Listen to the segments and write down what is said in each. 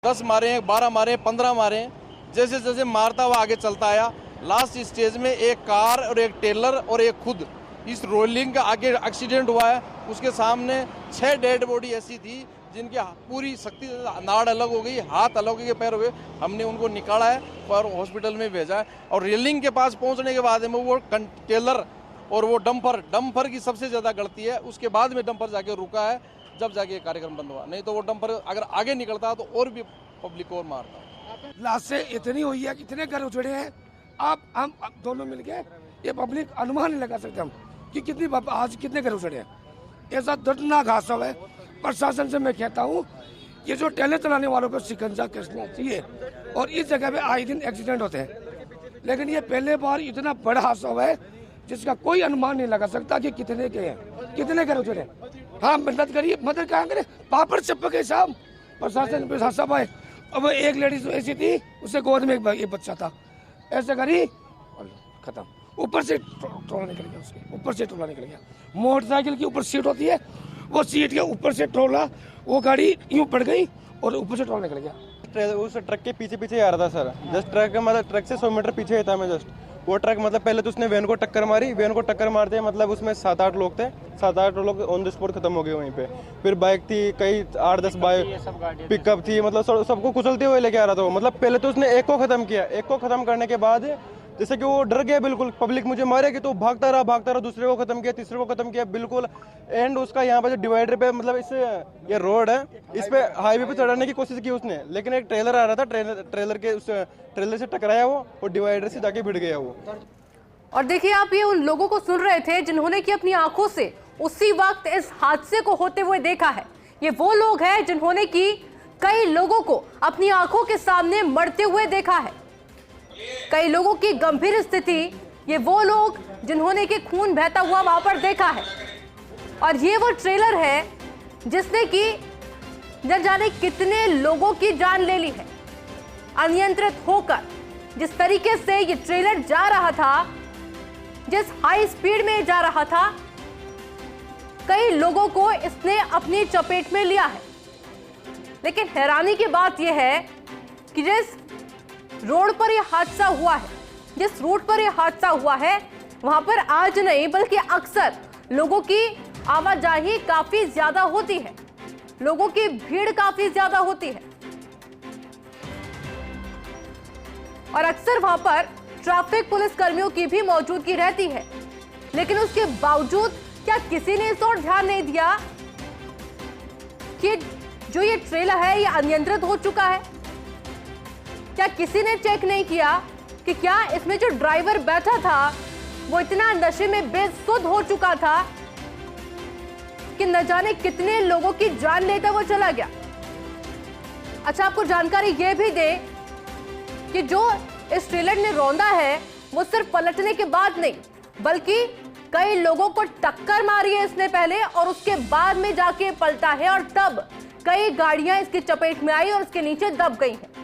10 मारे, 12 मारे, 15 मारे, जैसे जैसे मारता हुआ आगे चलता आया। लास्ट स्टेज में एक कार और एक टेलर और एक खुद इस रोलिंग का आगे एक्सीडेंट हुआ है। उसके सामने 6 डेड बॉडी ऐसी थी जिनकी पूरी शक्ति, नाड़ अलग हो गई, हाथ अलग हो गए, पैर हो गए। हमने उनको निकाला है और हॉस्पिटल में भेजा है। और रेलिंग के पास पहुंचने के बाद में वो टेलर और वो डंपर की सबसे ज़्यादा गलती है। उसके बाद में डंपर जाके रुका है, जब जाके कार्यक्रम बंद हुआ। नहीं तो वो डंपर अगर आगे निकलता तो और भी पब्लिक को मारता। लाश से इतनी हुई है, कितने घर उजड़े हैं। हम दोनों मिलके ये पब्लिक अनुमान नहीं लगा सकते हम कि कितनी आज कितने घर उजड़े हैं। ऐसा दर्दनाक हादसा है। प्रशासन से मैं कहता हूँ ये जो टेलर चलाने वालों पर शिकंजा कसना चाहिए। और इस जगह पे आए दिन एक्सीडेंट होते हैं, लेकिन ये पहले बार इतना बड़ा हादसा हुआ है जिसका कोई अनुमान नहीं लगा सकता कि कितने के हैं, कितने घर उजड़े। हाँ, मदद करिए, मदद कहाँ करें, पापड़ चपके साहब। प्रशासन पे सब आए। अब एक लेडीज ऐसी थी, उससे गोद में एक बच्चा था, ऐसे करी और खत्म। ऊपर से टोला निकल गया, उसके ऊपर से टोला निकल गया। मोटरसाइकिल की ऊपर सीट होती है, वो सीट के ऊपर से टोला, वो गाड़ी यूं पड़ गई और ऊपर से टोला निकल गया। उस ट्रक के पीछे पीछे आ रहा था सर। जस्ट ट्रक मतलब ट्रक से 100 मीटर पीछे था मैं। जस्ट वो ट्रक मतलब पहले तो उसने वैन को टक्कर मारी। वैन को टक्कर मारते मतलब उसमें 7-8 लोग थे। 7-8 लोग ऑन द स्पॉट खत्म हो गए वहीं पे। फिर बाइक थी, कई 8-10 बाइक पिकअप थी, मतलब सबको कुचलते हुए लेके आ रहा था वो। मतलब पहले तो उसने एक को खत्म किया। एक को खत्म करने के बाद जैसे कि वो डर गया बिल्कुल, पब्लिक मुझे मारेगी, तो भागता रहा। दूसरे को खत्म किया, तीसरे को खत्म किया बिल्कुल। एंड उसका यहाँ पे जो डिवाइडर पे मतलब इस ये रोड है, इस पे हाईवे पे चढ़ाने की कोशिश की उसने, लेकिन एक ट्रेलर आ रहा था, ट्रेलर के उस ट्रेलर से टकराया वो और डिवाइडर से जाके भिड़ गया वो। और देखिए, आप ये उन लोगों को सुन रहे थे जिन्होंने कि अपनी आंखों से उसी वक्त इस हादसे को होते हुए देखा है। ये वो लोग हैं जिन्होंने कि कई लोगों को अपनी आंखों के सामने मरते हुए देखा है, कई लोगों की गंभीर स्थिति। ये वो लोग जिन्होंने कि खून बहता हुआ वहां पर देखा है। और ये वो ट्रेलर है जिसने कि न जाने कितने लोगों की जान ले ली है। अनियंत्रित होकर जिस तरीके से ये ट्रेलर जा रहा था, जिस हाई स्पीड में जा रहा था, कई लोगों को इसने अपनी चपेट में लिया है। लेकिन हैरानी की बात यह है कि जिस रोड पर यह हादसा हुआ है, जिस रूट पर यह हादसा हुआ है, वहां पर आज नहीं बल्कि अक्सर लोगों की आवाजाही काफी ज्यादा होती है, लोगों की भीड़ काफी ज्यादा होती है। और अक्सर वहां पर ट्रैफिक पुलिस कर्मियों की भी मौजूदगी रहती है। लेकिन उसके बावजूद क्या किसी ने इस ओर ध्यान नहीं दिया कि जो ये ट्रेलर है ये अनियंत्रित हो चुका है? क्या किसी ने चेक नहीं किया कि क्या इसमें जो ड्राइवर बैठा था वो इतना नशे में बेसुध हो चुका था कि न जाने कितने लोगों की जान लेता वो चला गया। अच्छा, आपको जानकारी ये भी दे कि जो इस ट्रेलर ने रौंदा है वो सिर्फ पलटने के बाद नहीं, बल्कि कई लोगों को टक्कर मारी है इसने पहले, और उसके बाद में जाके पलटा है और तब कई गाड़ियां इसकी चपेट में आई और इसके नीचे दब गई हैं।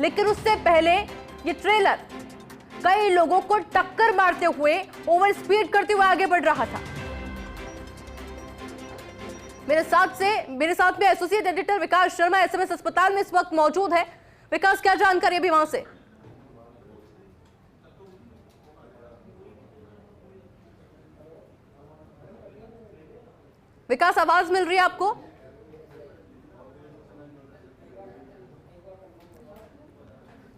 लेकिन उससे पहले ये ट्रेलर कई लोगों को टक्कर मारते हुए, ओवर स्पीड करते हुए आगे बढ़ रहा था। मेरे साथ में एसोसिएट एडिटर विकास शर्मा एसएमएस अस्पताल में इस वक्त मौजूद है। विकास, क्या जानकारी अभी वहां से? विकास, आवाज मिल रही है आपको?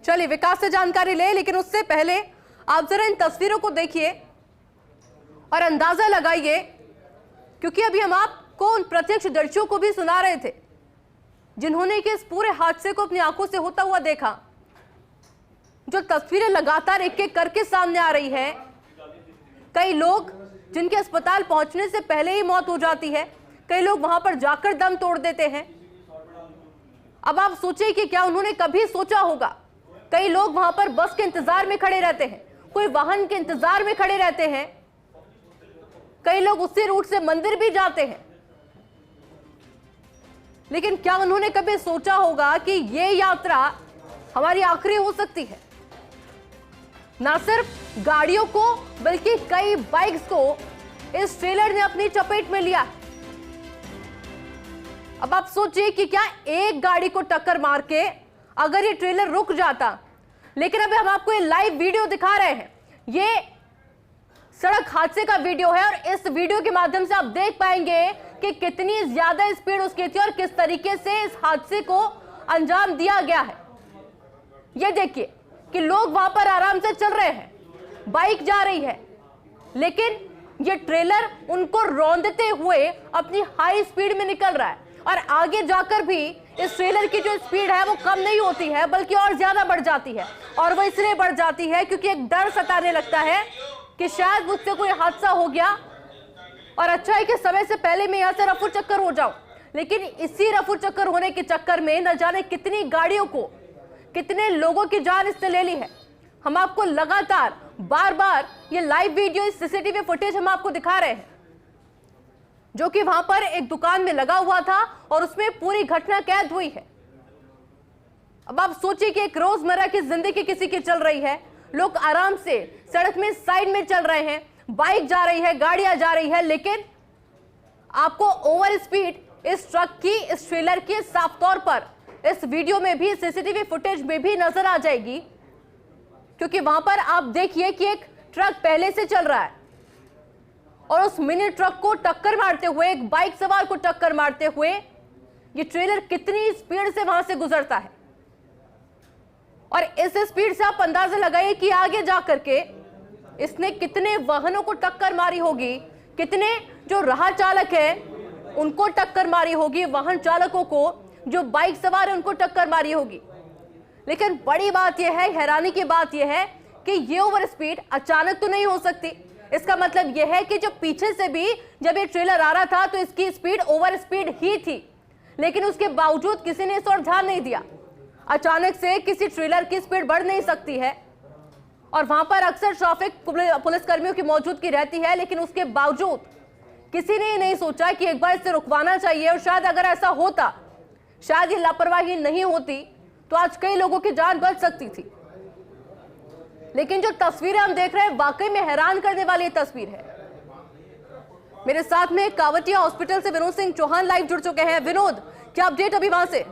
चलिए विकास से जानकारी ले, लेकिन उससे पहले आप जरा इन तस्वीरों को देखिए और अंदाजा लगाइए, क्योंकि अभी हम आपको उन प्रत्यक्षदर्शियों को भी सुना रहे थे जिन्होंने कि इस पूरे हादसे को अपनी आंखों से होता हुआ देखा। जो तस्वीरें लगातार एक एक करके सामने आ रही है, कई लोग जिनके अस्पताल पहुंचने से पहले ही मौत हो जाती है, कई लोग वहां पर जाकर दम तोड़ देते हैं। अब आप सोचिए कि क्या उन्होंने कभी सोचा होगा? कई लोग वहां पर बस के इंतजार में खड़े रहते हैं, कोई वाहन के इंतजार में खड़े रहते हैं, कई लोग उसी रूट से मंदिर भी जाते हैं। लेकिन क्या उन्होंने कभी सोचा होगा कि ये यात्रा हमारी आखिरी हो सकती है? ना सिर्फ गाड़ियों को बल्कि कई बाइक्स को इस ट्रेलर ने अपनी चपेट में लिया। अब आप सोचिए कि क्या एक गाड़ी को टक्कर मार के अगर ये ट्रेलर रुक जाता। लेकिन अभी हम आपको ये लाइव वीडियो दिखा रहे हैं, ये सड़क हादसे का वीडियो है और इस वीडियो के माध्यम से आप देख पाएंगे कि कितनी ज्यादा स्पीड उसकी थी और किस तरीके से इस हादसे को अंजाम दिया गया है। ये देखिए कि लोग वहां पर आराम से चल रहे हैं, बाइक जा रही है, लेकिन ये ट्रेलर उनको रौंदते हुए अपनी हाई स्पीड में निकल रहा है और आगे जाकर भी इस ट्रेलर की जो स्पीड है वो कम नहीं होती है बल्कि और ज्यादा बढ़ जाती है। और वो इसलिए बढ़ जाती है क्योंकि एक डर सताने लगता है कि शायद मुझसे कोई हादसा हो गया और अच्छा है कि समय से पहले मैं यहां से रफू चक्कर हो जाऊं। लेकिन इसी रफू चक्कर होने के चक्कर में न जाने कितनी गाड़ियों को, कितने लोगों की जान इसने ले ली है। हम आपको लगातार बार बार ये लाइव वीडियो, सीसीटीवी फुटेज हम आपको दिखा रहे हैं, जो कि वहां पर एक दुकान में लगा हुआ था और उसमें पूरी घटना कैद हुई है। अब आप सोचिए कि एक रोजमर्रा की जिंदगी किसी की चल रही है, लोग आराम से सड़क में साइड में चल रहे हैं, बाइक जा रही है, गाड़ियां जा रही है, लेकिन आपको ओवर स्पीड इस ट्रक की, इस ट्रेलर की साफ तौर पर इस वीडियो में भी, सीसीटीवी फुटेज में भी नजर आ जाएगी। क्योंकि वहां पर आप देखिए कि एक ट्रक पहले से चल रहा है और उस मिनी ट्रक को टक्कर मारते हुए, एक बाइक सवार को टक्कर मारते हुए ये ट्रेलर कितनी स्पीड से वहां से गुजरता है। और इस स्पीड से आप अंदाजा लगाइए कि आगे जाकर के इसने कितने वाहनों को टक्कर मारी होगी, कितने जो राह चालक है उनको टक्कर मारी होगी, वाहन चालकों को, जो बाइक सवार है उनको टक्कर मारी होगी। लेकिन बड़ी बात यह है, हैरानी की बात यह है कि ये ओवर स्पीड अचानक तो नहीं हो सकती। इसका मतलब यह है कि जब पीछे से भी जब ये ट्रेलर आ रहा था तो इसकी स्पीड ओवर स्पीड ही थी, लेकिन उसके बावजूद किसी ने इस ओर ध्यान नहीं दिया। अचानक से किसी ट्रेलर की स्पीड बढ़ नहीं सकती है और वहां पर अक्सर ट्रैफिक पुलिस कर्मियों की मौजूदगी रहती है, लेकिन उसके बावजूद किसी ने नहीं सोचा कि एक बार इसे रुकवाना चाहिए। और शायद अगर ऐसा होता, शायद ये लापरवाही नहीं होती तो आज कई लोगों की जान बच सकती थी। लेकिन जो तस्वीरें हम देख रहे हैं वाकई में हैरान करने वाली तस्वीर है। मेरे साथ में कावटिया हॉस्पिटल से विनोद सिंह चौहान लाइव जुड़ चुके हैं। विनोद, क्या अपडेट अभी वहां से?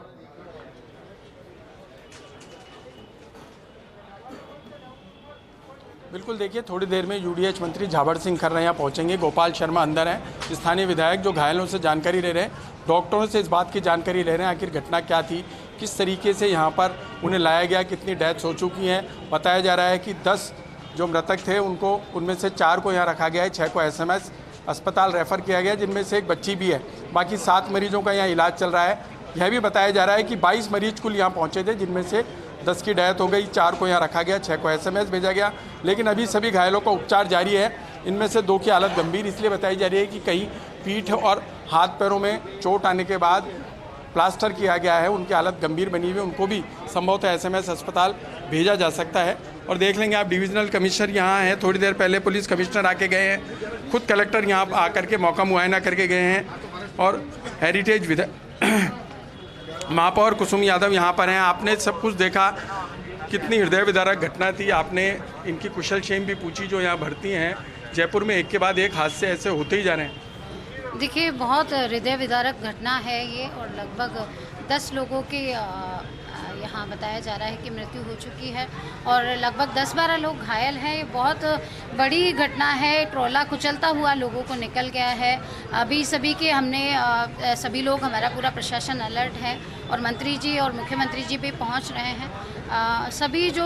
बिल्कुल, देखिए थोड़ी देर में यूडीएच मंत्री झाबड़ सिंह खर्रा यहाँ पहुँचेंगे। गोपाल शर्मा अंदर हैं, स्थानीय विधायक, जो घायलों से जानकारी ले रहे हैं, डॉक्टरों से इस बात की जानकारी ले रहे हैं आखिर घटना क्या थी, किस तरीके से यहाँ पर उन्हें लाया गया, कितनी डेथ्स हो चुकी हैं। बताया जा रहा है कि 10 जो मृतक थे उनको, उनमें से 4 को यहाँ रखा गया है, 6 को SMS अस्पताल रेफ़र किया गया, जिनमें से एक बच्ची भी है। बाकी 7 मरीजों का यहाँ इलाज चल रहा है। यह भी बताया जा रहा है कि 22 मरीज कुल यहाँ पहुँचे थे, जिनमें से 10 की डेथ हो गई, 4 को यहाँ रखा गया, 6 को SMS भेजा गया। लेकिन अभी सभी घायलों का उपचार जारी है। इनमें से 2 की हालत गंभीर इसलिए बताई जा रही है कि कहीं पीठ और हाथ पैरों में चोट आने के बाद प्लास्टर किया गया है, उनकी हालत गंभीर बनी हुई है, उनको भी संभवतः SMS अस्पताल भेजा जा सकता है। और देख लेंगे आप, डिविजनल कमिश्नर यहाँ हैं, थोड़ी देर पहले पुलिस कमिश्नर आके गए हैं, खुद कलेक्टर यहाँ आकर के मौका मुआयना करके गए हैं और हेरिटेज महापौर कुसुम यादव यहाँ पर हैं। आपने सब कुछ देखा, कितनी हृदय विदारक घटना थी। आपने इनकी कुशल क्षेम भी पूछी जो यहाँ भर्ती हैं। जयपुर में एक के बाद एक हादसे ऐसे होते ही जा रहे हैं। देखिए, बहुत हृदय विदारक घटना है ये और लगभग 10 लोगों के यहाँ बताया जा रहा है कि मृत्यु हो चुकी है और लगभग 10-12 लोग घायल हैं। ये बहुत बड़ी घटना है। ट्रोला कुचलता हुआ लोगों को निकल गया है। अभी सभी के हमने सभी लोग, हमारा पूरा प्रशासन अलर्ट है और मंत्री जी और मुख्यमंत्री जी भी पहुँच रहे हैं। सभी जो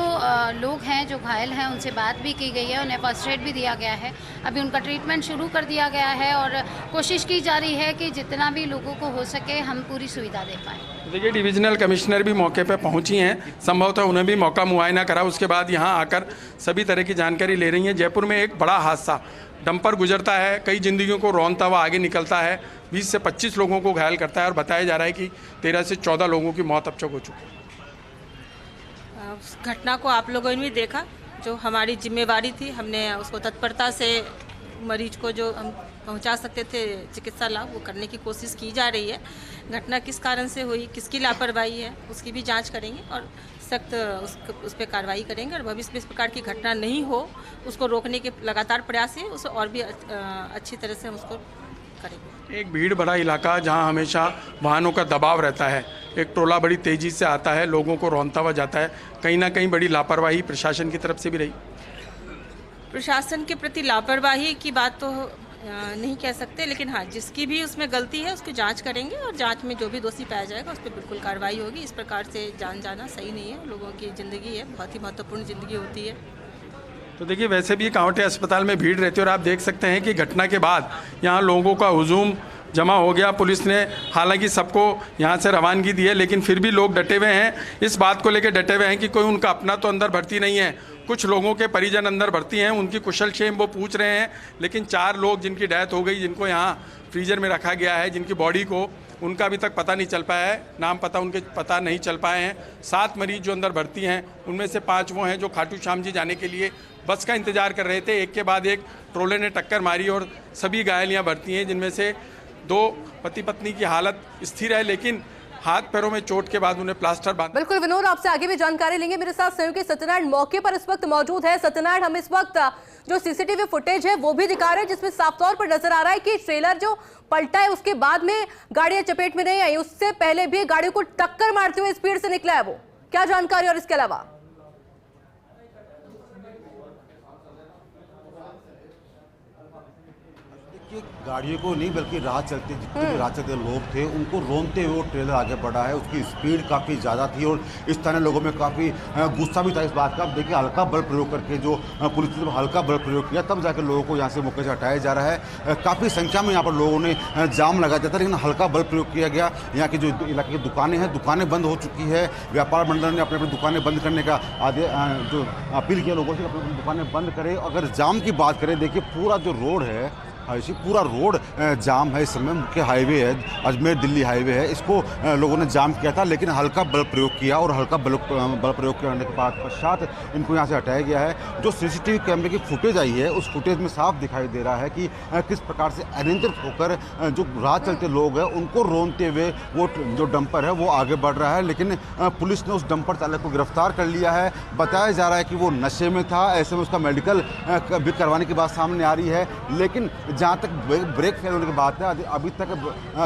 लोग हैं जो घायल हैं उनसे बात भी की गई है, उन्हें फर्स्ट एड भी दिया गया है। अभी उनका ट्रीटमेंट शुरू कर दिया गया है और कोशिश की जा रही है कि जितना भी लोगों को हो सके हम पूरी सुविधा दे पाएँ। देखिए, डिविजनल कमिश्नर भी मौके पर पहुंची हैं, संभवतः उन्हें भी मौका मुआयना करा, उसके बाद यहां आकर सभी तरह की जानकारी ले रही हैं। जयपुर में एक बड़ा हादसा, डंपर गुजरता है, कई जिंदगियों को रौंदता हुआ आगे निकलता है, 20 से 25 लोगों को घायल करता है और बताया जा रहा है कि 13 से 14 लोगों की मौत अब तक हो चुकी है। घटना को आप लोगों ने भी देखा, जो हमारी जिम्मेवारी थी, हमने उसको तत्परता से मरीज को जो हम पहुंचा सकते थे चिकित्सा लाभ, वो करने की कोशिश की जा रही है। घटना किस कारण से हुई, किसकी लापरवाही है, उसकी भी जांच करेंगे और सख्त उस पर कार्रवाई करेंगे और भविष्य में इस प्रकार की घटना नहीं हो, उसको रोकने के लगातार प्रयास है, उसे और भी अच्छी तरह से हम उसको करेंगे। एक भीड़ भरा इलाका जहां हमेशा वाहनों का दबाव रहता है, एक टोला बड़ी तेज़ी से आता है, लोगों को रौंदता हुआ जाता है। कहीं ना कहीं बड़ी लापरवाही प्रशासन की तरफ से भी रही। प्रशासन के प्रति लापरवाही की बात तो नहीं कह सकते, लेकिन हाँ, जिसकी भी उसमें गलती है उसकी जांच करेंगे और जांच में जो भी दोषी पाया जाएगा उस पर बिल्कुल कार्रवाई होगी। इस प्रकार से जान जाना सही नहीं है। लोगों की ज़िंदगी है, बहुत ही महत्वपूर्ण ज़िंदगी होती है। तो देखिए, वैसे भी कांवटे अस्पताल में भीड़ रहती है और आप देख सकते हैं कि घटना के बाद यहाँ लोगों का हुजूम जमा हो गया। पुलिस ने हालांकि सबको यहाँ से रवानगी दी है, लेकिन फिर भी लोग डटे हुए हैं, इस बात को लेकर डटे हुए हैं कि कोई उनका अपना तो अंदर भर्ती नहीं है। कुछ लोगों के परिजन अंदर भर्ती हैं, उनकी कुशल क्षेम वो पूछ रहे हैं, लेकिन 4 लोग जिनकी डेथ हो गई, जिनको यहाँ फ्रीजर में रखा गया है, जिनकी बॉडी को, उनका अभी तक पता नहीं चल पाया है, नाम पता उनके पता नहीं चल पाए हैं। 7 मरीज जो अंदर भर्ती हैं, उनमें से 5 वो हैं जो खाटू श्याम जी जाने के लिए बस का इंतजार कर रहे थे। एक के बाद एक ट्रोले ने टक्कर मारी और सभी घायल यहाँ भर्ती हैं, जिनमें से 2 पति पत्नी की हालत स्थिर है, लेकिन हाथ पैरों में चोट के बाद उन्हें प्लास्टर बांध। बिल्कुल विनोद, आपसे आगे भी जानकारी लेंगे। मेरे साथ सहयोगी सत्यनारायण मौके पर इस वक्त मौजूद है। सत्यनारायण, हम इस वक्त जो सीसीटीवी फुटेज है वो भी दिखा रहे हैं, जिसमें साफ तौर पर नजर आ रहा है कि ट्रेलर जो पलटा है उसके बाद में गाड़ियां चपेट में नहीं आई, उससे पहले भी गाड़ियों को टक्कर मारते हुए स्पीड से निकला है वो। क्या जानकारी और इसके अलावा? गाड़ियों को नहीं बल्कि राह चलते जितने भी राह चलते लोग थे उनको रोनते हुए वो ट्रेलर आगे बढ़ा है। उसकी स्पीड काफ़ी ज़्यादा थी और इस तरह लोगों में काफ़ी गुस्सा भी था इस बात का। देखिए, हल्का बल प्रयोग करके जो पुलिस ने हल्का बल प्रयोग किया, तब जाकर लोगों को यहाँ से मौके से हटाया जा रहा है। काफ़ी संख्या में यहाँ पर लोगों ने जाम लगा दिया था, लेकिन हल्का बल प्रयोग किया गया। यहाँ की जो इलाके की दुकानें हैं, दुकानें बंद हो चुकी है। व्यापार मंडल ने अपने अपनी दुकानें बंद करने का जो अपील किया लोगों से, अपनी दुकानें बंद करें। अगर जाम की बात करें, देखिए पूरा जो रोड है, ऐसी पूरा रोड जाम है इस समय। मुख्य हाईवे है, अजमेर दिल्ली हाईवे है, इसको लोगों ने जाम किया था, लेकिन हल्का बल प्रयोग किया और हल्का बल प्रयोग करने के बाद पश्चात इनको यहाँ से हटाया गया है। जो सीसीटीवी कैमरे की फुटेज आई है, उस फुटेज में साफ दिखाई दे रहा है कि किस प्रकार से अनियंत्रित होकर जो राह चलते लोग हैं उनको रोनते हुए वो जो डंपर है वो आगे बढ़ रहा है। लेकिन पुलिस ने उस डंपर चालक को गिरफ्तार कर लिया है। बताया जा रहा है कि वो नशे में था, ऐसे में उसका मेडिकल भी करवाने की बात सामने आ रही है। लेकिन जहाँ तक ब्रेक फेल होने की बात है, अभी तक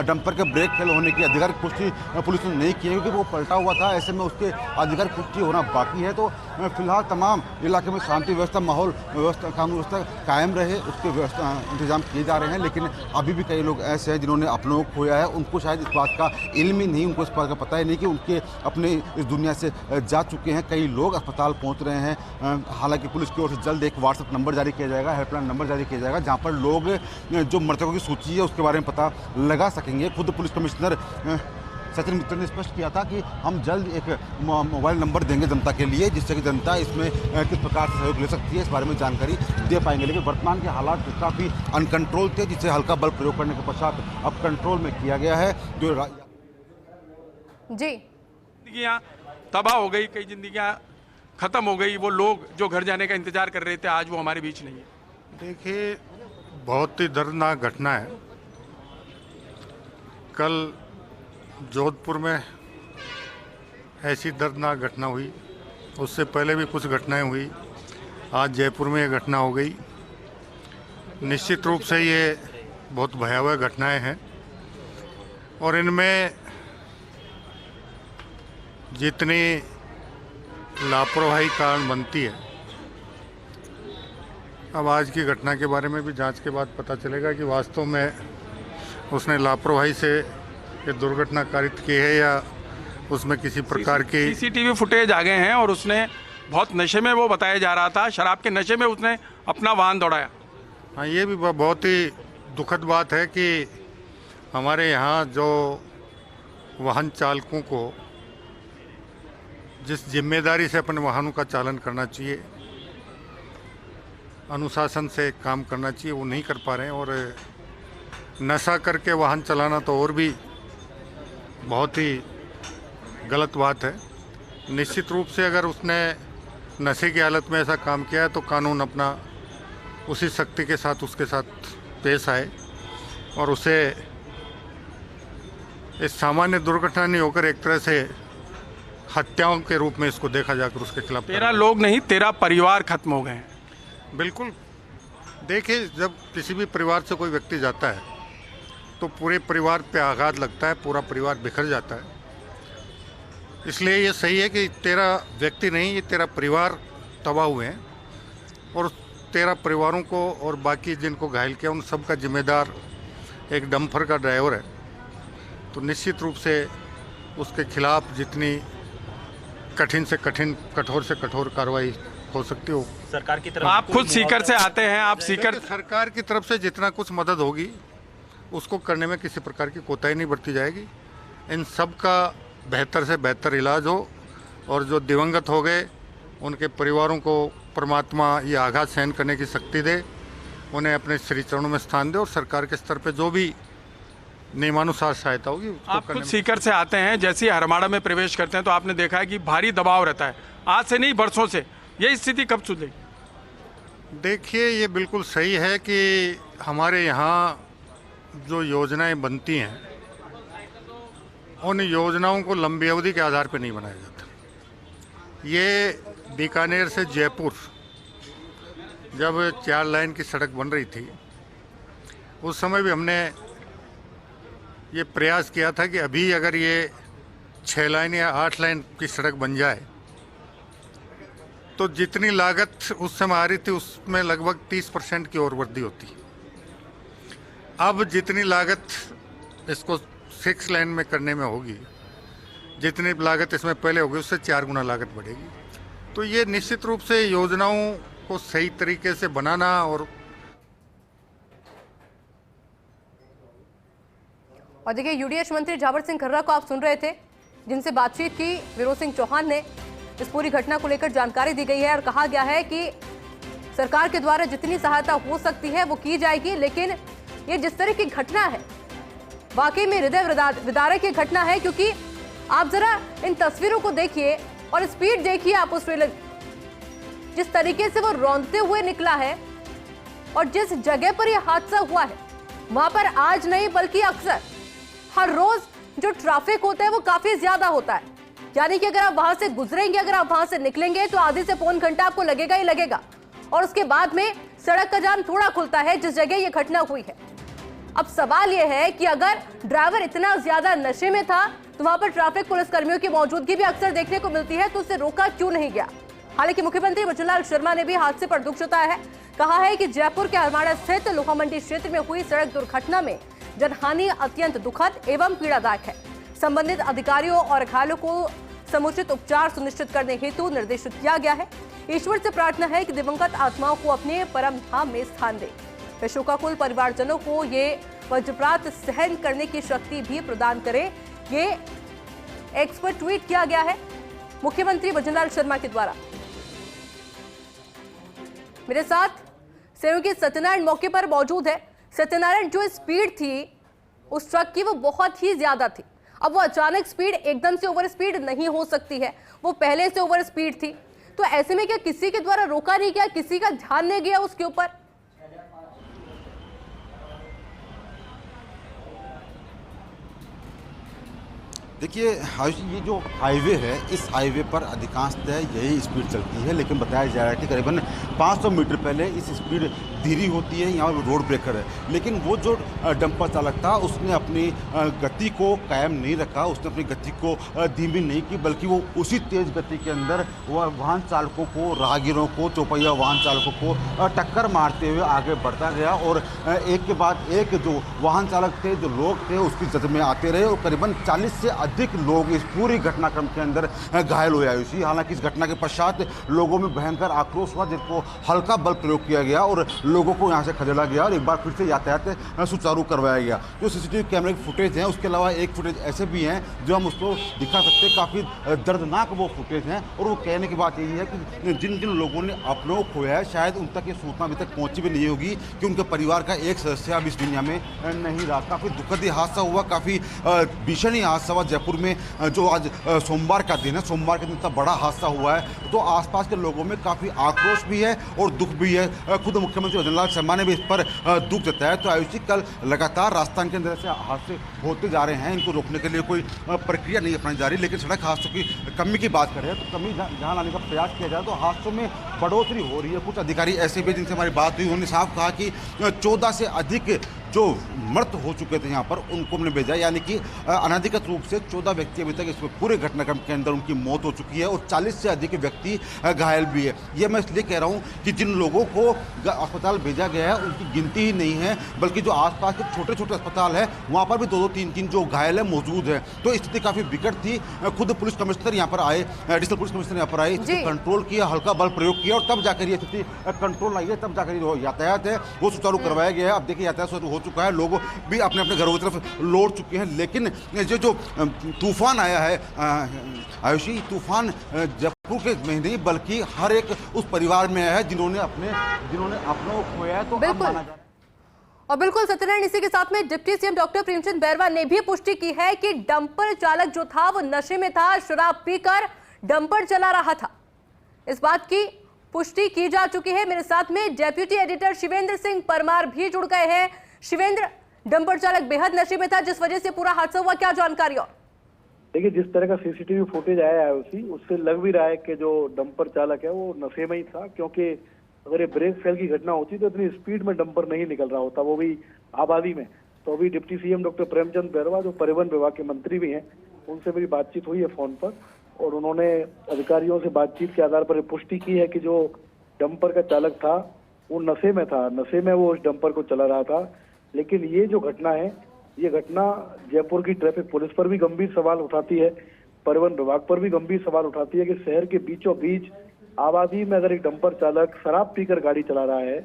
डंपर के ब्रेक फेल होने की आधिकारिक पुष्टि पुलिस ने नहीं की है, क्योंकि वो पलटा हुआ था। ऐसे में उसके आधिकारिक पुष्टि होना बाकी है। तो फिलहाल तमाम इलाके में शांति व्यवस्था, माहौल व्यवस्था, कानून व्यवस्था कायम रहे, उसके व्यवस्था इंतजाम किए जा रहे हैं। लेकिन अभी भी कई लोग ऐसे हैं जिन्होंने अपनों को खोया है, उनको शायद इस बात का इल्म ही नहीं, उनको इस बात का पता ही नहीं कि उनके अपने इस दुनिया से जा चुके हैं। कई लोग अस्पताल पहुँच रहे हैं। हालांकि पुलिस की ओर से जल्द एक व्हाट्सएप नंबर जारी किया जाएगा, हेल्पलाइन नंबर जारी किया जाएगा, जहाँ पर लोग जो मृतकों की सूची है उसके बारे में पता लगा सकेंगे। खुद पुलिस कमिश्नर सचिन मित्र ने स्पष्ट किया था कि हम जल्द एक मोबाइल नंबर देंगे जनता के लिए, जिससे कि जनता इसमें किस प्रकार से सहयोग ले सकती है इस बारे में जानकारी दे पाएंगे। लेकिन वर्तमान के हालात काफ़ी अनकंट्रोल थे, जिससे हल्का बल प्रयोग करने के पश्चात अब कंट्रोल में किया गया है। जो जी जिंदगियाँ तबाह हो गई, कई जिंदगियाँ खत्म हो गई। वो लोग जो घर जाने का इंतजार कर रहे थे, आज वो हमारे बीच नहीं है। देखिए, बहुत ही दर्दनाक घटना है। कल जोधपुर में ऐसी दर्दनाक घटना हुई, उससे पहले भी कुछ घटनाएं हुई, आज जयपुर में ये घटना हो गई। निश्चित रूप से ये बहुत भयावह घटनाएं हैं और इनमें जितनी लापरवाही कारण बनती है, अब आज की घटना के बारे में भी जांच के बाद पता चलेगा कि वास्तव में उसने लापरवाही से ये दुर्घटना कारित की है या उसमें किसी प्रकार की सीसीटीवी फुटेज आ गए हैं और उसने बहुत नशे में, वो बताया जा रहा था, शराब के नशे में उसने अपना वाहन दौड़ाया। हाँ, ये भी बहुत ही दुखद बात है कि हमारे यहाँ जो वाहन चालकों को जिस जिम्मेदारी से अपने वाहनों का चालन करना चाहिए, अनुशासन से काम करना चाहिए, वो नहीं कर पा रहे हैं। और नशा करके वाहन चलाना तो और भी बहुत ही गलत बात है। निश्चित रूप से अगर उसने नशे की हालत में ऐसा काम किया है तो कानून अपना उसी सख्ती के साथ उसके साथ पेश आए और उसे इस सामान्य दुर्घटना नहीं होकर एक तरह से हत्याओं के रूप में इसको देखा जाकर उसके खिलाफ। तेरा लोग नहीं, तेरा परिवार खत्म हो गए हैं। बिल्कुल। देखिए, जब किसी भी परिवार से कोई व्यक्ति जाता है तो पूरे परिवार पे आघात लगता है, पूरा परिवार बिखर जाता है। इसलिए ये सही है कि 13 व्यक्ति नहीं, ये 13 परिवार तबाह हुए हैं और 13 परिवारों को और बाकी जिनको घायल किया उन सब का जिम्मेदार एक डंपर का ड्राइवर है। तो निश्चित रूप से उसके खिलाफ जितनी कठिन से कठिन, कठोर से कठोर कार्रवाई हो सकती हो। सरकार की तरफ आप खुद सीकर से आते हैं, आप सीकर सरकार की तरफ से जितना कुछ मदद होगी उसको करने में किसी प्रकार की कोताही नहीं बरती जाएगी। इन सब का बेहतर से बेहतर इलाज हो और जो दिवंगत हो गए उनके परिवारों को परमात्मा ये आघात सहन करने की शक्ति दे, उन्हें अपने श्री चरणों में स्थान दे और सरकार के स्तर पे जो भी नियमानुसार सहायता होगी उसको आप करने खुद में। सीकर से आते हैं, जैसे ही हरमाड़ा में प्रवेश करते हैं तो आपने देखा है कि भारी दबाव रहता है, आज से नहीं बरसों से। ये स्थिति कब सुधरेगी? देखिए, ये बिल्कुल सही है कि हमारे यहाँ जो योजनाएं बनती हैं उन योजनाओं को लंबी अवधि के आधार पर नहीं बनाया जाता। ये बीकानेर से जयपुर जब 4 लाइन की सड़क बन रही थी उस समय भी हमने ये प्रयास किया था कि अभी अगर ये 6 लाइन या 8 लाइन की सड़क बन जाए तो जितनी लागत उस समय आ रही थी उसमें लगभग 30% की और वृद्धि होती। अब जितनी लागत इसको 6 लाइन में करने में होगी, जितनी लागत इसमें पहले होगी उससे 4 गुना लागत बढ़ेगी। तो ये निश्चित रूप से योजनाओं को सही तरीके से बनाना और देखिए, यूडीएच मंत्री झावर सिंह खर्रा को आप सुन रहे थे, जिनसे बातचीत की विरोध सिंह चौहान ने। इस पूरी घटना को लेकर जानकारी दी गई है और कहा गया है कि सरकार के द्वारा जितनी सहायता हो सकती है वो की जाएगी, लेकिन ये जिस तरह की घटना है वाकई में हृदय विदारक की घटना है। क्योंकि आप जरा इन तस्वीरों को देखिए और स्पीड देखिए आप उस ट्रेलर, जिस तरीके से वो रौंदते हुए निकला है और जिस जगह पर यह हादसा हुआ है वहां पर आज नहीं बल्कि अक्सर हर रोज जो ट्रैफिक होता है वो काफी ज्यादा होता है। यानी कि अगर आप वहां से गुजरेंगे, अगर आप वहां से निकलेंगे तो आधे से पौन घंटा आपको लगेगा ही लगेगा। और उसके बाद में सड़क का जाम थोड़ा खुलता है जिस जगह ये घटना हुई है। अब सवाल यह है कि अगर ड्राइवर इतना ज्यादा नशे में था तो वहां पर ट्रैफिक पुलिस कर्मियों की मौजूदगी भी अक्सर देखने को मिलती है, तो उसे रोका क्यों नहीं गया। हालांकि मुख्यमंत्री बचनलाल शर्मा ने भी हादसे पर दुख जताया है। कहा है कि जयपुर के हरमाड़ा स्थित लोहा मंडी क्षेत्र में हुई सड़क दुर्घटना में जनहानि अत्यंत दुखद एवं पीड़ादायक है। संबंधित अधिकारियों और घायलों को समुचित उपचार सुनिश्चित करने हेतु निर्देशित किया गया है। ईश्वर से प्रार्थना है कि दिवंगत आत्माओं को अपने परम धाम में स्थान दे। शोकाकुल परिवारजनों को ये वज्रपात सहन करने की शक्ति भी प्रदान करे। ये एक्स पर ट्वीट किया गया है मुख्यमंत्री बचनलाल शर्मा के द्वारा। मेरे साथ सहयोगी सत्यनारायण मौके पर मौजूद है। सत्यनारायण, जो स्पीड थी उस ट्रक की वो बहुत ही ज्यादा थी। अब वो अचानक स्पीड एकदम से ओवर स्पीड नहीं हो सकती है, वो पहले से ओवर स्पीड थी। तो ऐसे में क्या किसी के द्वारा रोका नहीं गया, किसी का ध्यान नहीं गया उसके ऊपर? देखिए, ये जो हाईवे है, इस हाईवे पर अधिकांशतः यही स्पीड चलती है, लेकिन बताया जा रहा है कि करीबन 500 मीटर पहले इस स्पीड धीरे होती है। यहाँ रोड ब्रेकर है, लेकिन वो जो डंपर चालक था उसने अपनी गति को कायम नहीं रखा, उसने अपनी गति को धीमी नहीं की, बल्कि वो उसी तेज़ गति के अंदर वह वाहन चालकों को, राहगीरों को, चौपहिया वाहन चालकों को टक्कर मारते हुए आगे बढ़ता गया। और एक के बाद एक जो वाहन चालक थे, जो लोग थे, उसकी जद में आते रहे और करीबन 40 से अधिक लोग इस पूरी घटनाक्रम के अंदर घायल हो आए। हालांकि इस घटना के पश्चात लोगों में भयंकर आक्रोश हुआ, जिसको हल्का बल प्रयोग किया गया और लोगों को यहाँ से खदेड़ा गया और एक बार फिर से यातायात सुचारू करवाया गया। जो सीसीटीवी कैमरे की फुटेज हैं, उसके अलावा एक फुटेज ऐसे भी हैं जो हम उसको दिखा सकते हैं। काफ़ी दर्दनाक वो फुटेज हैं और वो कहने की बात यही है कि जिन जिन लोगों ने अपनों को खोया है, शायद उन तक ये सूचना अभी तक पहुँची भी नहीं होगी कि उनके परिवार का एक सदस्य अब इस दुनिया में नहीं रहा। काफ़ी दुखद ये हादसा हुआ, काफ़ी भीषण ही हादसा हुआ जयपुर में। जो आज सोमवार का दिन है, सोमवार के दिन इतना बड़ा हादसा हुआ है, तो आसपास के लोगों में काफ़ी आक्रोश भी है और दुख भी है। खुद मुख्यमंत्री बचनलाल शर्मा ने भी इस पर दुख जताया। तो आयुष जी, कल लगातार राजस्थान के अंदर से हादसे होते जा रहे हैं, इनको रोकने के लिए कोई प्रक्रिया नहीं अपनाई जा रही, लेकिन सड़क हादसों की कमी की बात करें तो कमी जहाँ लाने का प्रयास किया जाए तो हादसों में बढ़ोतरी हो रही है। कुछ अधिकारी ऐसे भी जिनसे हमारी बात हुई, उन्होंने साफ कहा कि 14 से अधिक जो मृत हो चुके थे यहाँ पर उनको हमने भेजा, यानी कि अनाधिकृत रूप से 14 व्यक्ति अभी तक इस पूरे घटनाक्रम के अंदर उनकी मौत हो चुकी है और 40 से अधिक व्यक्ति घायल भी है। ये मैं इसलिए कह रहा हूँ कि जिन लोगों को अस्पताल भेजा गया है उनकी गिनती ही नहीं है, बल्कि जो आसपास के छोटे छोटे अस्पताल है वहाँ पर भी 2-2, 3-3 जो घायल है मौजूद है। तो स्थिति काफ़ी विकट थी। खुद पुलिस कमिश्नर यहाँ पर आए, एडिशनल पुलिस कमिश्नर यहाँ पर आए, स्थिति कंट्रोल किया, हल्का बल प्रयोग किया और तब जाकर ये स्थिति कंट्रोल आई है, तब जाकर जो यातायात है वो सुचारू करवाया गया है। अब देखिए यातायात शुरू हो चुका है, लोग भी अपने अपने घरों की तरफ लौट चुके हैं। लेकिन जो तूफान आया है आयुषी, तूफान जयपुर के में नहीं बल्कि हर एक उस परिवार में आया है जिन्होंने अपनों को खोया है। तो अब माना जा और बिल्कुल सत्यनारायण, इसी के साथ में deputy CM doctor Premchand Bairwa ने भी पुष्टि की है कि डंपर चालक जो था वो नशे में था, शराब पीकर डंपर चला रहा था। इस बात की पुष्टि की जा चुकी है। मेरे साथ में डेप्यूटी एडिटर शिवेंद्र सिंह परमार भी जुड़ गए हैं। शिवेंद्र, डंपर चालक बेहद नशे में था जिस वजह से पूरा हादसा हुआ, क्या जानकारी? और देखिए, जिस तरह का सीसीटीवी फुटेज आया है उससे लग भी रहा है कि जो डंपर चालक है वो नशे में ही था, क्योंकि अगर ये ब्रेक फेल की घटना होती तो इतनी स्पीड में डंपर नहीं निकल रहा होता, वो भी आबादी में। तो अभी deputy CM doctor Premchand Bairwa जो परिवहन विभाग के मंत्री भी हैं, उनसे मेरी बातचीत हुई है फोन पर और उन्होंने अधिकारियों से बातचीत के आधार पर पुष्टि की है कि जो डंपर का चालक था वो नशे में था, नशे में वो उस डंपर को चला रहा था। लेकिन ये जो घटना है, ये घटना जयपुर की ट्रैफिक पुलिस पर भी गंभीर सवाल उठाती है, परिवहन विभाग पर भी गंभीर सवाल उठाती है कि शहर के बीचों बीच आबादी में अगर एक डंपर चालक शराब पीकर गाड़ी चला रहा है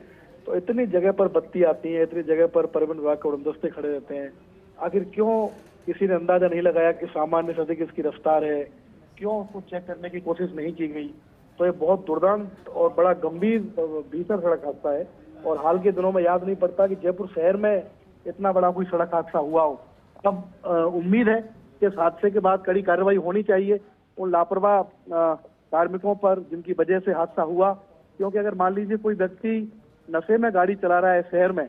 तो इतनी जगह पर बत्ती आती है, इतनी जगह पर परिवहन विभाग के उड़नदस्ते खड़े रहते हैं। आखिर क्यों किसी ने अंदाजा नहीं लगाया कि सामान्य से अधिक इसकी रफ्तार है, क्यों उसको चेक करने की कोशिश नहीं की गई? तो ये बहुत दुर्दांत और बड़ा गंभीर भीषण सड़क हादसा है और हाल के दिनों में याद नहीं पड़ता कि जयपुर शहर में इतना बड़ा कोई सड़क हादसा हुआ हो। अब उम्मीद है कि इस हादसे के बाद कड़ी कार्रवाई होनी चाहिए उन लापरवाह कार्मिकों पर जिनकी वजह से हादसा हुआ, क्योंकि अगर मान लीजिए कोई व्यक्ति नशे में गाड़ी चला रहा है शहर में,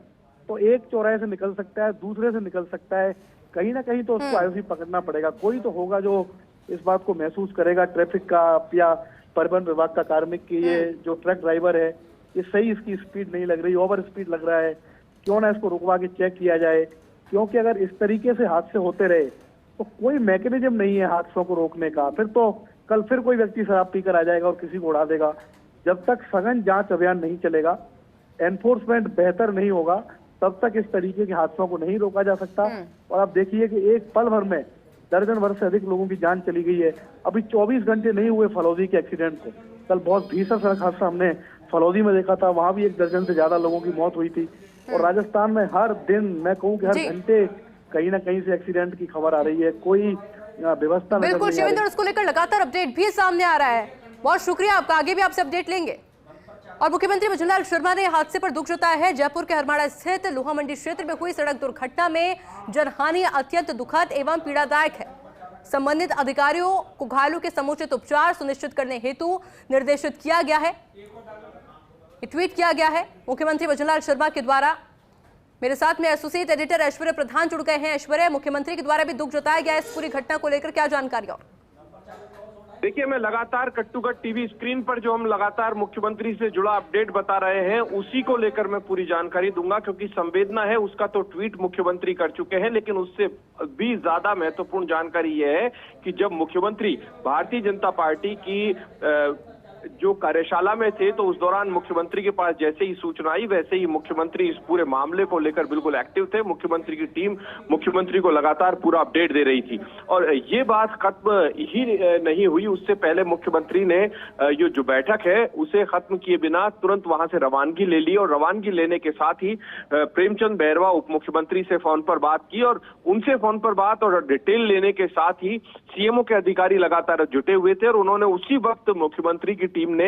तो एक चौराहे से निकल सकता है, दूसरे से निकल सकता है, कहीं ना कहीं तो उसको आयुषी पकड़ना पड़ेगा। कोई तो होगा जो इस बात को महसूस करेगा, ट्रैफिक का या परिवहन विभाग का कार्मिक की ये जो ट्रक ड्राइवर है ये सही इसकी स्पीड नहीं लग रही, ओवर स्पीड लग रहा है, क्यों ना इसको रुकवा के चेक किया जाए। क्योंकि अगर इस तरीके से हादसे होते रहे तो कोई मैकेनिज्म नहीं है हादसों को रोकने का, फिर तो कल फिर कोई व्यक्ति शराब पीकर आ जाएगा और किसी को उड़ा देगा। जब तक सघन जांच अभियान नहीं चलेगा, एनफोर्समेंट बेहतर नहीं होगा, तब तक इस तरीके के हादसों को नहीं रोका जा सकता। और आप देखिए कि एक पल भर में दर्जन भर से अधिक लोगों की जान चली गई है। अभी 24 घंटे नहीं हुए फलौदी के एक्सीडेंट को, कल बहुत भीषण सड़क हादसा हमने फलौदी में देखा था, वहां भी 1 दर्जन से ज्यादा लोगों की मौत हुई थी। और राजस्थान में हर दिन, मैं कहूँ कि हर घंटे कहीं ना कहीं से एक्सीडेंट की खबर आ रही है, कोई व्यवस्था बिल्कुल शिवेंद्र, उसको लेकर लगातार अपडेट भी सामने आ रहा है। बहुत शुक्रिया आपका, आगे भी आपसे अपडेट लेंगे। और मुख्यमंत्री भजनलाल शर्मा ने हादसे पर दुख जताया है। जयपुर के हरमाड़ा स्थित लोहा मंडी क्षेत्र में हुई सड़क दुर्घटना में जनहानि अत्यंत दुखद एवं पीड़ादायक है। संबंधित अधिकारियों को घायलों के समुचित उपचार सुनिश्चित करने हेतु निर्देशित किया गया है। ट्वीट किया गया है मुख्यमंत्री भजनलाल शर्मा के द्वारा। मेरे साथ में एसोसिएट एडिटर ऐश्वर्य प्रधान जुड़ गए हैं। ऐश्वर्य, मुख्यमंत्री के द्वारा भी दुख जताया गया इस पूरी घटना को लेकर, क्या जानकारी? और देखिए, मैं लगातार cut to cut TV screen पर जो हम लगातार मुख्यमंत्री से जुड़ा अपडेट बता रहे हैं उसी को लेकर मैं पूरी जानकारी दूंगा, क्योंकि संवेदना है उसका तो ट्वीट मुख्यमंत्री कर चुके हैं, लेकिन उससे भी ज्यादा महत्वपूर्ण जानकारी यह है कि जब मुख्यमंत्री भारतीय जनता पार्टी की जो कार्यशाला में थे तो उस दौरान मुख्यमंत्री के पास जैसे ही सूचना आई वैसे ही मुख्यमंत्री इस पूरे मामले को लेकर बिल्कुल एक्टिव थे। मुख्यमंत्री की टीम मुख्यमंत्री को लगातार पूरा अपडेट दे रही थी और ये बात खत्म ही नहीं हुई, उससे पहले मुख्यमंत्री ने ये जो बैठक है उसे खत्म किए बिना तुरंत वहां से रवानगी ले ली और रवानगी लेने के साथ ही प्रेमचंद बैरवा उप मुख्यमंत्री से फोन पर बात की और उनसे फोन पर बात और डिटेल लेने के साथ ही सीएमओ के अधिकारी लगातार जुटे हुए थे और उन्होंने उसी वक्त मुख्यमंत्री की टीम ने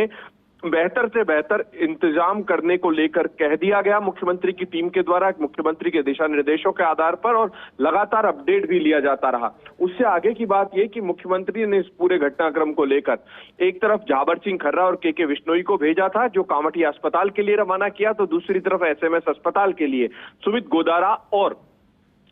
बेहतर से बेहतर इंतजाम करने को लेकर कह दिया गया मुख्यमंत्री की टीम के द्वारा, मुख्यमंत्री के दिशा निर्देशों के आधार पर, और लगातार अपडेट भी लिया जाता रहा। उससे आगे की बात यह कि मुख्यमंत्री ने इस पूरे घटनाक्रम को लेकर एक तरफ झाबर सिंह खर्रा और के विश्नोई को भेजा था जो कामाठिया अस्पताल के लिए रवाना किया, तो दूसरी तरफ एसएमएस अस्पताल के लिए सुमित गोदारा और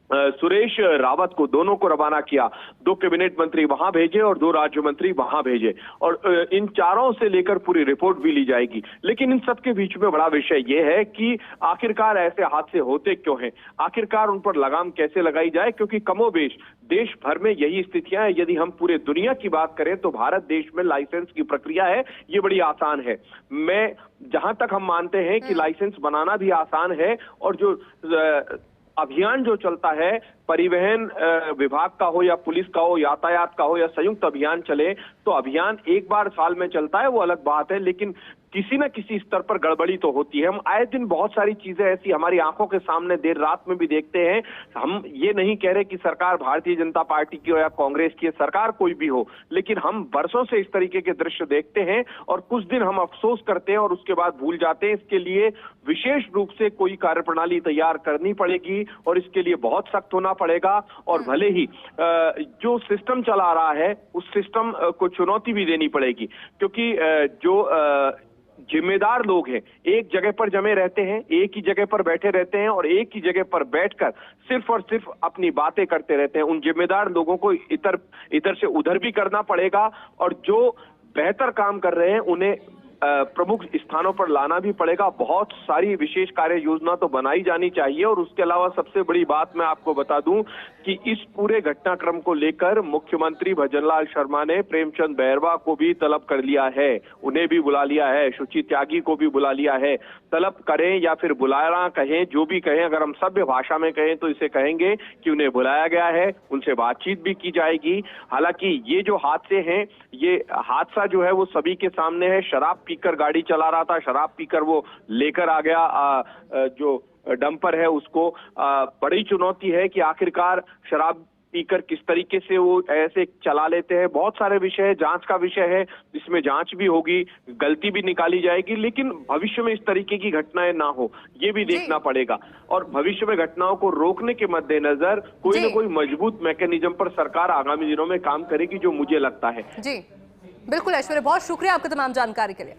सुरेश रावत को, दोनों को रवाना किया। 2 कैबिनेट मंत्री वहां भेजे और 2 राज्य मंत्री वहां भेजे, और इन चारों से लेकर पूरी रिपोर्ट भी ली जाएगी। लेकिन इन सबके बीच में बड़ा विषय यह है कि आखिरकार ऐसे हादसे होते क्यों हैं, आखिरकार उन पर लगाम कैसे लगाई जाए, क्योंकि कमोबेश देश भर में यही स्थितियां हैं। यदि हम पूरे दुनिया की बात करें तो भारत देश में लाइसेंस की प्रक्रिया है, ये बड़ी आसान है। जहां तक हम मानते हैं कि लाइसेंस बनाना भी आसान है, और जो अभियान जो चलता है, परिवहन विभाग का हो या पुलिस का हो, यातायात का हो या संयुक्त अभियान चले, तो अभियान एक बार साल में चलता है, वो अलग बात है, लेकिन किसी न किसी स्तर पर गड़बड़ी तो होती है। हम आए दिन बहुत सारी चीजें ऐसी हमारी आंखों के सामने देर रात में भी देखते हैं। हम ये नहीं कह रहे कि सरकार भारतीय जनता पार्टी की हो या कांग्रेस की, सरकार कोई भी हो, लेकिन हम बरसों से इस तरीके के दृश्य देखते हैं और कुछ दिन हम अफसोस करते हैं और उसके बाद भूल जाते हैं। इसके लिए विशेष रूप से कोई कार्यप्रणाली तैयार करनी पड़ेगी और इसके लिए बहुत सख्त होना पड़ेगा, और भले ही जो सिस्टम चला रहा है उस सिस्टम को चुनौती भी देनी पड़ेगी, क्योंकि जो जिम्मेदार लोग हैं एक जगह पर जमे रहते हैं, एक ही जगह पर बैठे रहते हैं और एक ही जगह पर बैठकर सिर्फ और सिर्फ अपनी बातें करते रहते हैं। उन जिम्मेदार लोगों को इधर से उधर भी करना पड़ेगा, और जो बेहतर काम कर रहे हैं उन्हें प्रमुख स्थानों पर लाना भी पड़ेगा। बहुत सारी विशेष कार्य योजना तो बनाई जानी चाहिए, और उसके अलावा सबसे बड़ी बात मैं आपको बता दूं कि इस पूरे घटनाक्रम को लेकर मुख्यमंत्री भजनलाल शर्मा ने प्रेमचंद बैरवा को भी तलब कर लिया है, उन्हें भी बुला लिया है, शुचि त्यागी को भी बुला लिया है। तलब करें या फिर बुलाना कहें, जो भी कहें, अगर हम सभ्य भाषा में कहें तो इसे कहेंगे कि उन्हें बुलाया गया है, उनसे बातचीत भी की जाएगी। हालांकि ये जो हादसे हैं, ये हादसा जो है वो सभी के सामने है। शराब पीकर गाड़ी चला रहा था, शराब पीकर वो लेकर आ गया जो डंपर है उसको। बड़ी चुनौती है कि आखिरकार शराब पीकर किस तरीके से वो ऐसे चला लेते हैं। बहुत सारे विषय है, जांच का विषय है, जिसमें जांच भी होगी, गलती भी निकाली जाएगी, लेकिन भविष्य में इस तरीके की घटनाएं ना हो ये भी देखना पड़ेगा। और भविष्य में घटनाओं को रोकने के मद्देनजर कोई ना कोई मजबूत मैकेनिज्म पर सरकार आगामी दिनों में काम करेगी, जो मुझे लगता है। जी बिल्कुल ऐश्वर्या, बहुत शुक्रिया आपका तमाम जानकारी के लिए।